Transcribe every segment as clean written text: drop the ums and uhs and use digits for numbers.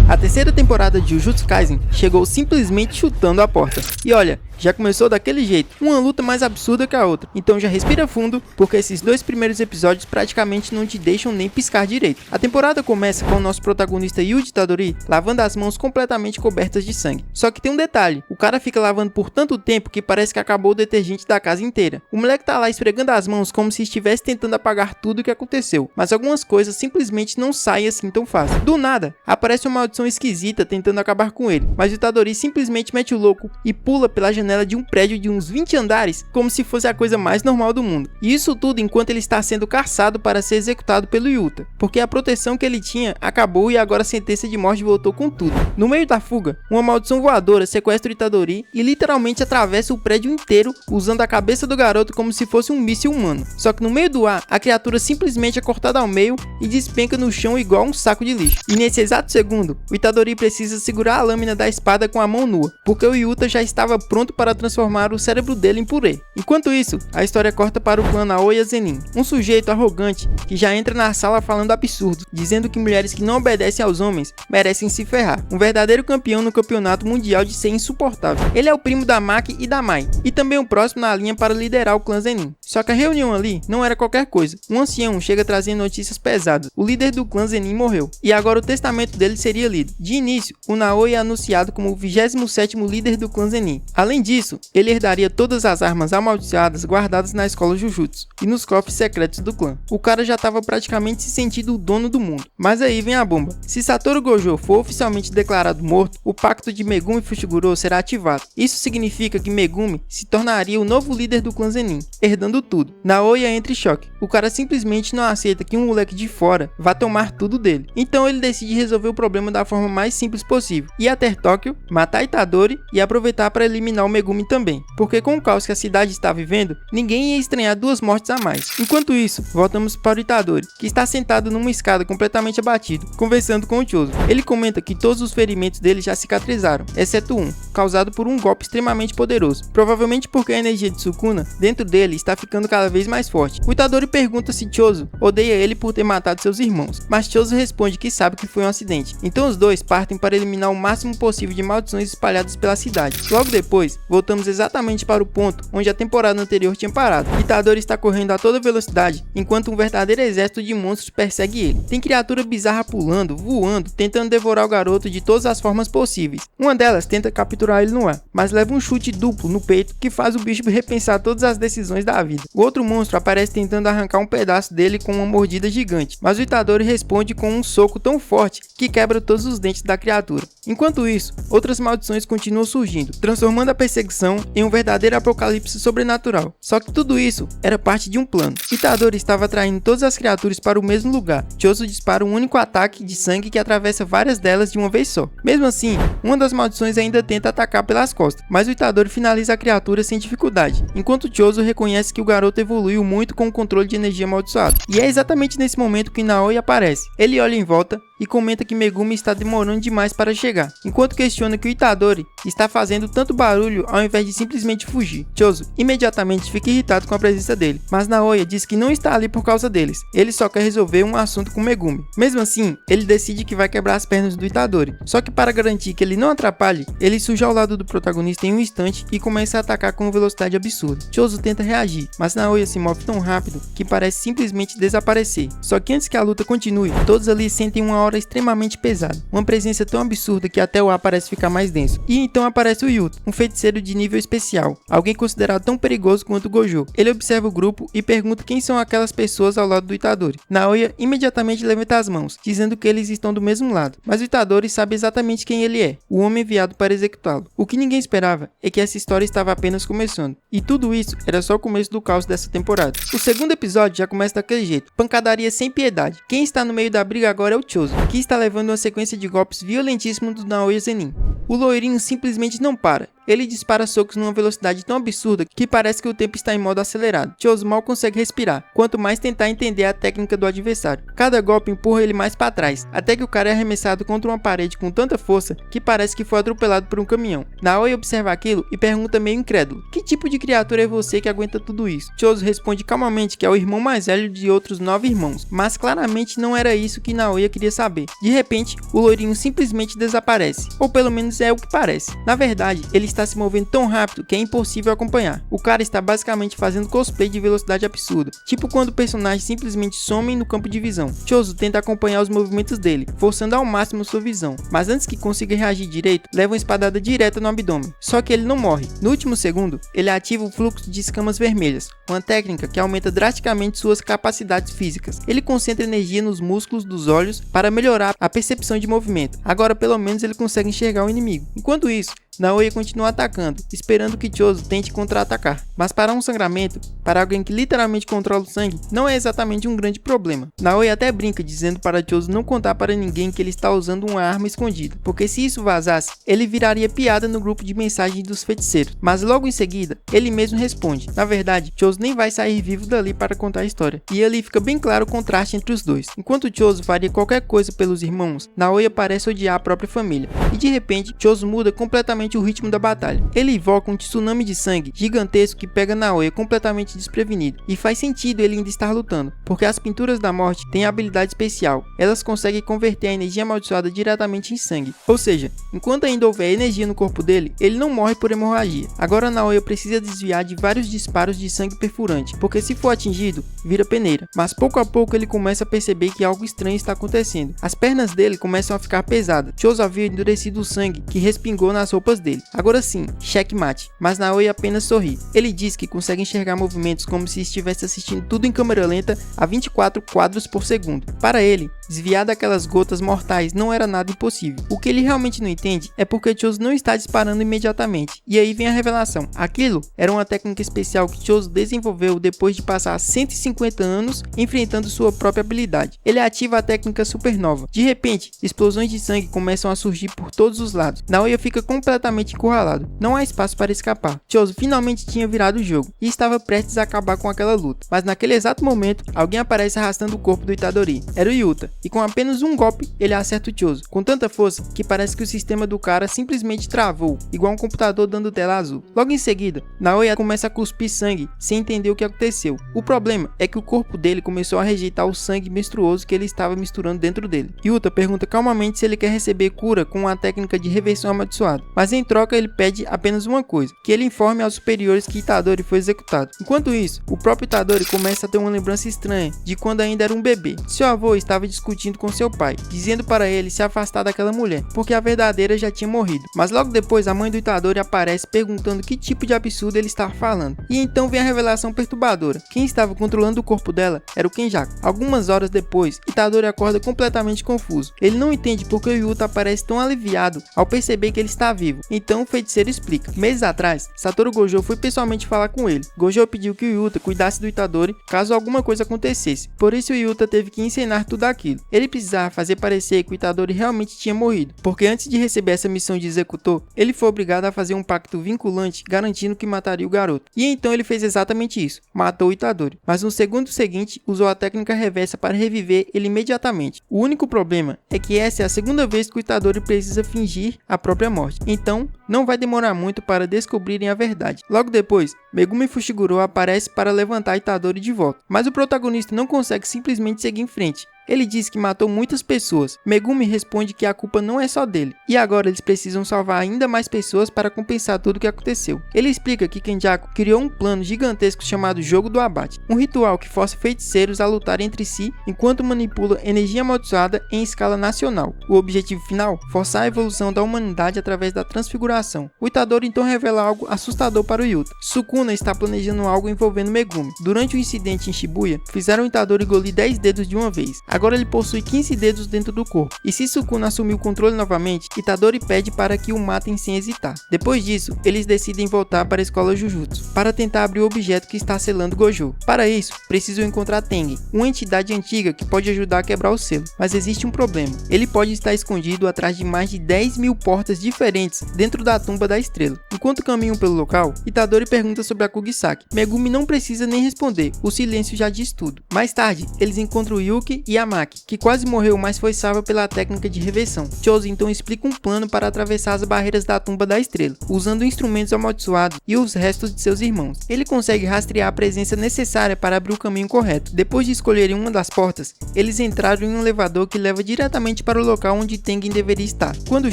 A terceira temporada de Jujutsu Kaisen chegou simplesmente chutando a porta. E olha, já começou daquele jeito, uma luta mais absurda que a outra. Então já respira fundo, porque esses dois primeiros episódios praticamente não te deixam nem piscar direito. A temporada começa com o nosso protagonista Yuji Tadori lavando as mãos completamente cobertas de sangue. Só que tem um detalhe, o cara fica lavando por tanto tempo que parece que acabou o detergente da casa inteira. O moleque tá lá esfregando as mãos como se estivesse tentando apagar tudo o que aconteceu, mas algumas coisas simplesmente não saem assim tão fácil. Do nada, aparece uma maldição esquisita tentando acabar com ele, mas o Tadori simplesmente mete o louco e pula pela janela de um prédio de uns 20 andares como se fosse a coisa mais normal do mundo. E isso tudo enquanto ele está sendo caçado para ser executado pelo Yuta, porque a proteção que ele tinha acabou e agora a sentença de morte voltou com tudo. No meio da fuga, uma maldição voadora sequestra o Itadori e literalmente atravessa o prédio inteiro usando a cabeça do garoto como se fosse um míssil humano. Só que no meio do ar, a criatura simplesmente é cortada ao meio e despenca no chão igual um saco de lixo. E nesse exato segundo, o Itadori precisa segurar a lâmina da espada com a mão nua, porque o Yuta já estava pronto para transformar o cérebro dele em purê. Enquanto isso, a história corta para o clã Naoya Zenin, um sujeito arrogante que já entra na sala falando absurdos, dizendo que mulheres que não obedecem aos homens merecem se ferrar. Um verdadeiro campeão no campeonato mundial de ser insuportável. Ele é o primo da Maki e da Mai, e também o próximo na linha para liderar o clã Zenin. Só que a reunião ali não era qualquer coisa. Um ancião chega trazendo notícias pesadas. O líder do clã Zenin morreu, e agora o testamento dele seria lido. De início, o Naoya é anunciado como o 27º líder do clã Zenin. Além disso, ele herdaria todas as armas amaldiçoadas guardadas na escola Jujutsu e nos cofres secretos do clã. O cara já estava praticamente se sentindo o dono do mundo. Mas aí vem a bomba. Se Satoru Gojo for oficialmente declarado morto, o pacto de Megumi Fushiguro será ativado. Isso significa que Megumi se tornaria o novo líder do clã Zenin, herdando tudo. Naoya entra em choque. O cara simplesmente não aceita que um moleque de fora vá tomar tudo dele. Então ele decide resolver o problema da forma mais simples possível. Ir até Tóquio, matar Itadori e aproveitar para eliminar o Megumi também. Porque com o caos que a cidade está vivendo, ninguém ia estranhar 2 mortes a mais. Enquanto isso, voltamos para o Itadori, que está sentado numa escada completamente abatido, conversando com o Choso. Ele comenta que todos os ferimentos dele já cicatrizaram, exceto um, causado por um golpe extremamente poderoso, provavelmente porque a energia de Sukuna dentro dele está ficando cada vez mais forte. O Itadori pergunta se Choso odeia ele por ter matado seus irmãos, mas Choso responde que sabe que foi um acidente. Então os dois partem para eliminar o máximo possível de maldições espalhadas pela cidade. Logo depois, voltamos exatamente para o ponto onde a temporada anterior tinha parado. Itadori está correndo a toda velocidade, enquanto um verdadeiro exército de monstros persegue ele. Tem criatura bizarra pulando, voando, tentando devorar o garoto de todas as formas possíveis. Uma delas tenta capturar ele no ar, mas leva um chute duplo no peito que faz o bicho repensar todas as decisões da vida. O outro monstro aparece tentando arrancar um pedaço dele com uma mordida gigante, mas o Itadori responde com um soco tão forte que quebra todos os dentes da criatura. Enquanto isso, outras maldições continuam surgindo, transformando a perseguição em um verdadeiro apocalipse sobrenatural. Só que tudo isso era parte de um plano. Itadori estava atraindo todas as criaturas para o mesmo lugar. Choso dispara um único ataque de sangue que atravessa várias delas de uma vez só. Mesmo assim, uma das maldições ainda tenta atacar pelas costas, mas o Itadori finaliza a criatura sem dificuldade, enquanto Choso reconhece que o garoto evoluiu muito com o controle de energia amaldiçoada. E é exatamente nesse momento que Naoya aparece. Ele olha em volta e comenta que Megumi está demorando demais para chegar, enquanto questiona que o Itadori está fazendo tanto barulho ao invés de simplesmente fugir. Choso imediatamente fica irritado com a presença dele, mas Naoya diz que não está ali por causa deles, ele só quer resolver um assunto com Megumi. Mesmo assim, ele decide que vai quebrar as pernas do Itadori, só que para garantir que ele não atrapalhe, ele surge ao lado do protagonista em um instante e começa a atacar com uma velocidade absurda. Choso tenta reagir, mas Naoya se move tão rápido que parece simplesmente desaparecer. Só que antes que a luta continue, todos ali sentem uma aura extremamente pesada, uma presença tão absurda que até o ar parece ficar mais denso. E então aparece o Yuta, um feiticeiro de nível especial, alguém considerado tão perigoso quanto o Gojo. Ele observa o grupo e pergunta quem são aquelas pessoas ao lado do Itadori. Naoya imediatamente levanta as mãos, dizendo que eles estão do mesmo lado, mas o Itadori sabe exatamente quem ele é, o homem enviado para executá-lo. O que ninguém esperava é que essa história estava apenas começando, e tudo isso era só o começo do caos dessa temporada. O segundo episódio já começa daquele jeito, pancadaria sem piedade. Quem está no meio da briga agora é o Choso, que está levando uma sequência de golpes violentíssimos do Naoya Zenin. O loirinho simplesmente não para. ele dispara socos numa velocidade tão absurda que parece que o tempo está em modo acelerado. Choso mal consegue respirar, quanto mais tentar entender a técnica do adversário. Cada golpe empurra ele mais para trás, até que o cara é arremessado contra uma parede com tanta força que parece que foi atropelado por um caminhão. Naoya observa aquilo e pergunta meio incrédulo: que tipo de criatura é você que aguenta tudo isso? Choso responde calmamente que é o irmão mais velho de outros 9 irmãos, mas claramente não era isso que Naoya queria saber. De repente, o loirinho simplesmente desaparece, ou pelo menos é o que parece. Na verdade, ele está se movendo tão rápido que é impossível acompanhar. O cara está basicamente fazendo cosplay de velocidade absurda, tipo quando personagens simplesmente somem no campo de visão. Choso tenta acompanhar os movimentos dele, forçando ao máximo sua visão, mas antes que consiga reagir direito, leva uma espadada direta no abdômen. Só que ele não morre. No último segundo, ele ativa o fluxo de escamas vermelhas, uma técnica que aumenta drasticamente suas capacidades físicas. Ele concentra energia nos músculos dos olhos para melhorar a percepção de movimento. Agora pelo menos ele consegue enxergar o inimigo. Enquanto isso, Naoya continua atacando, esperando que Choso tente contra-atacar. Mas parar um sangramento, para alguém que literalmente controla o sangue, não é exatamente um grande problema. Naoya até brinca dizendo para Choso não contar para ninguém que ele está usando uma arma escondida, porque se isso vazasse, ele viraria piada no grupo de mensagens dos feiticeiros. Mas logo em seguida, ele mesmo responde. Na verdade, Choso nem vai sair vivo dali para contar a história. E ali fica bem claro o contraste entre os dois. Enquanto Choso faria qualquer coisa pelos irmãos, Naoya parece odiar a própria família. E de repente, Choso muda completamente o ritmo da batalha. Ele invoca um tsunami de sangue gigantesco que pega Naoya completamente desprevenido, e faz sentido ele ainda estar lutando, porque as pinturas da morte têm habilidade especial, elas conseguem converter a energia amaldiçoada diretamente em sangue, ou seja, enquanto ainda houver energia no corpo dele, ele não morre por hemorragia. Agora Naoya precisa desviar de vários disparos de sangue perfurante, porque se for atingido, vira peneira, mas pouco a pouco ele começa a perceber que algo estranho está acontecendo. As pernas dele começam a ficar pesadas. Choso havia endurecido o sangue que respingou nas roupas dele. Agora sim, checkmate, mas Naoya apenas sorri. Ele diz que consegue enxergar movimentos como se estivesse assistindo tudo em câmera lenta a 24 quadros por segundo. Para ele, desviar daquelas gotas mortais não era nada impossível. O que ele realmente não entende é porque Choso não está disparando imediatamente. E aí vem a revelação. Aquilo era uma técnica especial que Choso desenvolveu depois de passar 150 anos enfrentando sua própria habilidade. Ele ativa a técnica supernova. De repente, explosões de sangue começam a surgir por todos os lados. Naoya fica completamente encurralado. Não há espaço para escapar. Choso finalmente tinha virado o jogo e estava prestes a acabar com aquela luta. Mas naquele exato momento, alguém aparece arrastando o corpo do Itadori. Era o Yuta. E com apenas um golpe, ele acerta o Choso, com tanta força que parece que o sistema do cara simplesmente travou, igual um computador dando tela azul. Logo em seguida, Naoya começa a cuspir sangue, sem entender o que aconteceu. O problema é que o corpo dele começou a rejeitar o sangue menstruoso que ele estava misturando dentro dele. Yuta pergunta calmamente se ele quer receber cura com uma técnica de reversão amaldiçoada, mas em troca ele pede apenas uma coisa, que ele informe aos superiores que Itadori foi executado. Enquanto isso, o próprio Itadori começa a ter uma lembrança estranha de quando ainda era um bebê. Seu avô estava discutindo com seu pai, dizendo para ele se afastar daquela mulher, porque a verdadeira já tinha morrido. Mas logo depois a mãe do Itadori aparece perguntando que tipo de absurdo ele estava falando. E então vem a revelação perturbadora. Quem estava controlando o corpo dela era o Kenjaku. Algumas horas depois, Itadori acorda completamente confuso. Ele não entende porque o Yuta parece tão aliviado ao perceber que ele está vivo. Então o feiticeiro explica. Meses atrás, Satoru Gojo foi pessoalmente falar com ele. Gojo pediu que o Yuta cuidasse do Itadori caso alguma coisa acontecesse. Por isso o Yuta teve que encenar tudo aquilo. Ele precisava fazer parecer que o Itadori realmente tinha morrido, porque antes de receber essa missão de executor, ele foi obrigado a fazer um pacto vinculante garantindo que mataria o garoto. E então ele fez exatamente isso, matou o Itadori. Mas no segundo seguinte, usou a técnica reversa para reviver ele imediatamente. O único problema é que essa é a segunda vez que o Itadori precisa fingir a própria morte. Então, não vai demorar muito para descobrirem a verdade. Logo depois, Megumi Fushiguro aparece para levantar Itadori de volta, mas o protagonista não consegue simplesmente seguir em frente. Ele diz que matou muitas pessoas. Megumi responde que a culpa não é só dele, e agora eles precisam salvar ainda mais pessoas para compensar tudo o que aconteceu. Ele explica que Kenjaku criou um plano gigantesco chamado Jogo do Abate, um ritual que força feiticeiros a lutar entre si enquanto manipula energia amaldiçoada em escala nacional. O objetivo final? Forçar a evolução da humanidade através da transfiguração. O Itadori então revela algo assustador para o Yuta. Sukuna está planejando algo envolvendo Megumi. Durante o incidente em Shibuya, fizeram o Itadori engolir 10 dedos de uma vez. Agora ele possui 15 dedos dentro do corpo, e se Sukuna assumir o controle novamente, Itadori pede para que o matem sem hesitar. Depois disso, eles decidem voltar para a escola Jujutsu, para tentar abrir o objeto que está selando Gojo. Para isso, precisam encontrar Tengen, uma entidade antiga que pode ajudar a quebrar o selo, mas existe um problema. Ele pode estar escondido atrás de mais de 10.000 portas diferentes dentro da tumba da estrela. Enquanto caminham pelo local, Itadori pergunta sobre a Kugisaki. Megumi não precisa nem responder, o silêncio já diz tudo. Mais tarde, eles encontram Yuki e Amaki, que quase morreu, mas foi salva pela técnica de reversão. Chose então explica um plano para atravessar as barreiras da tumba da estrela, usando instrumentos amaldiçoados e os restos de seus irmãos. Ele consegue rastrear a presença necessária para abrir o caminho correto. Depois de escolherem uma das portas, eles entraram em um elevador que leva diretamente para o local onde Tengen deveria estar. Quando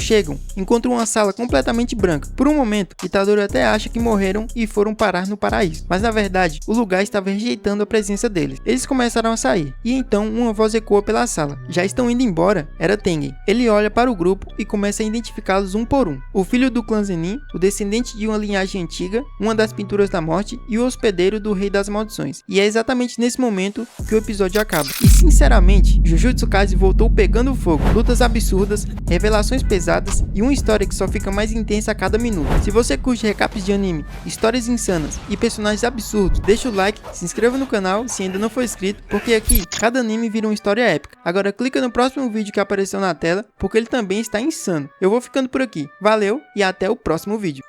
chegam, encontram uma sala completamente branca. Por um momento, Itadori até acha que morreram e foram parar no paraíso, mas na verdade, o lugar estava rejeitando a presença deles. Eles começaram a sair, e então uma voz ecoa pela sala. Já estão indo embora? Era Tengen. Ele olha para o grupo e começa a identificá-los um por um. O filho do clã Zenin, o descendente de uma linhagem antiga, uma das pinturas da morte e o hospedeiro do Rei das Maldições. E é exatamente nesse momento que o episódio acaba. E sinceramente, Jujutsu Kaisen voltou pegando fogo. Lutas absurdas, revelações pesadas e uma história que só fica mais intensa a cada minuto. Se você curte recaps de anime, histórias insanas e personagens absurdos, deixa o like, se inscreva no canal se ainda não for inscrito, porque aqui cada anime vira uma história épica. Agora clica no próximo vídeo que apareceu na tela, porque ele também está insano. Eu vou ficando por aqui. Valeu e até o próximo vídeo.